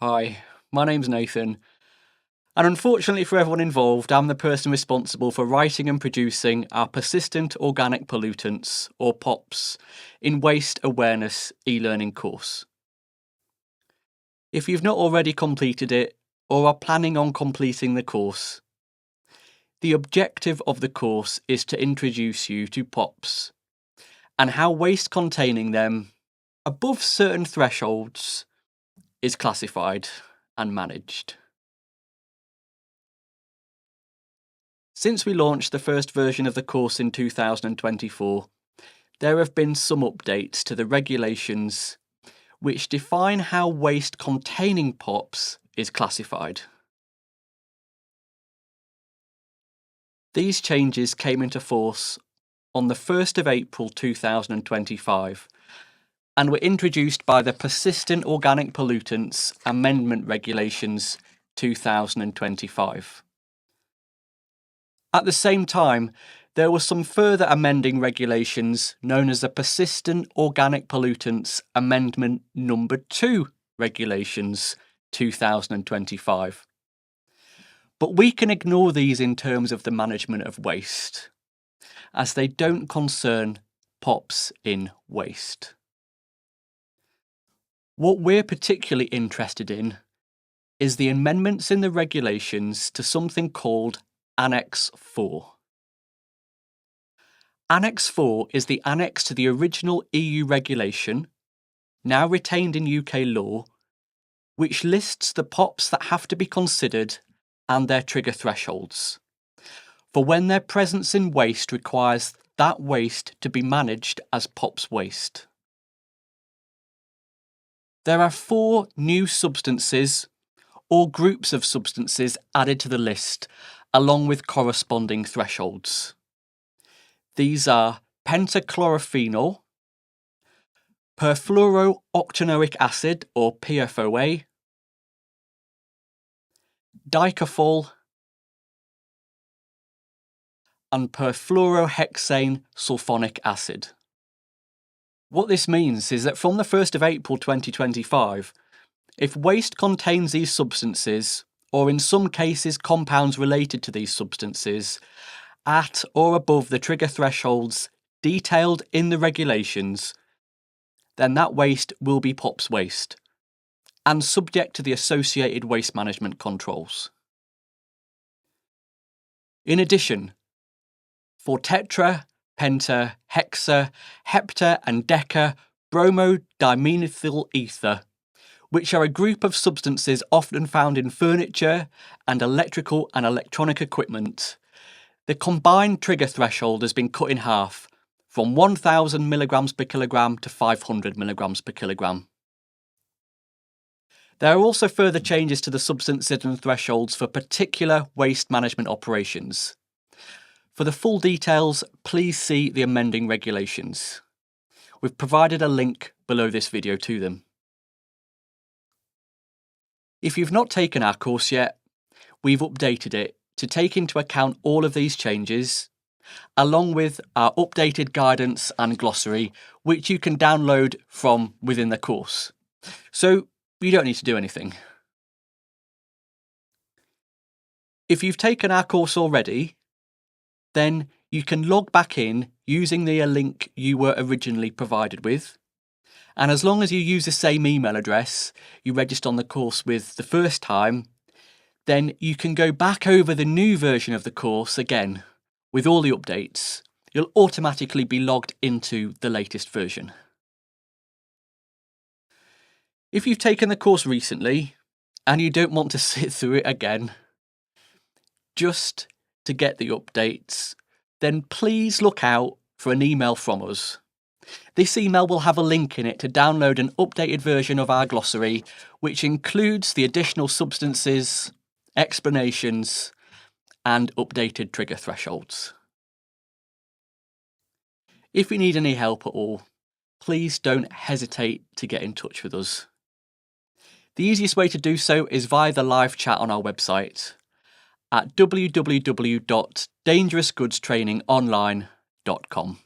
Hi, my name's Nathan, and unfortunately for everyone involved, I'm the person responsible for writing and producing our Persistent Organic Pollutants, or POPs, in Waste Awareness e-learning course. If you've not already completed it, or are planning on completing the course, the objective of the course is to introduce you to POPs, and how waste containing them, above certain thresholds, is classified and managed. Since we launched the first version of the course in 2024, there have been some updates to the regulations which define how waste containing POPs is classified. These changes came into force on the 1st of April 2025 and were introduced by the Persistent Organic Pollutants Amendment Regulations 2025. At the same time, there were some further amending regulations known as the Persistent Organic Pollutants Amendment Number 2 Regulations 2025. But we can ignore these in terms of the management of waste, as they don't concern POPs in waste. What we're particularly interested in is the amendments in the regulations to something called Annex 4. Annex 4 is the annex to the original EU regulation, now retained in UK law, which lists the POPs that have to be considered and their trigger thresholds, for when their presence in waste requires that waste to be managed as POPs waste. There are 4 new substances or groups of substances added to the list, along with corresponding thresholds. These are pentachlorophenol, perfluorooctanoic acid or PFOA, dicophol, and perfluorohexane sulfonic acid. What this means is that from the 1st of April 2025, if waste contains these substances, or in some cases compounds related to these substances, at or above the trigger thresholds detailed in the regulations, then that waste will be POPs waste, and subject to the associated waste management controls. In addition, for tetra, penta, hexa, hepta and deca bromodimethyl ether, which are a group of substances often found in furniture and electrical and electronic equipment, the combined trigger threshold has been cut in half from 1,000 milligrams per kilogram to 500 milligrams per kilogram. There are also further changes to the substances and thresholds for particular waste management operations. For the full details, please see the amending regulations. We've provided a link below this video to them. If you've not taken our course yet, we've updated it to take into account all of these changes, along with our updated guidance and glossary, which you can download from within the course. So you don't need to do anything. If you've taken our course already, then you can log back in using the link you were originally provided with. And as long as you use the same email address you registered on the course with the first time, then you can go back over the new version of the course again with all the updates. You'll automatically be logged into the latest version. If you've taken the course recently and you don't want to sit through it again, just to get the updates, then please look out for an email from us. This email will have a link in it to download an updated version of our glossary, which includes the additional substances, explanations, and updated trigger thresholds. If you need any help at all, please don't hesitate to get in touch with us. The easiest way to do so is via the live chat on our website at www.dangerousgoodstrainingonline.com.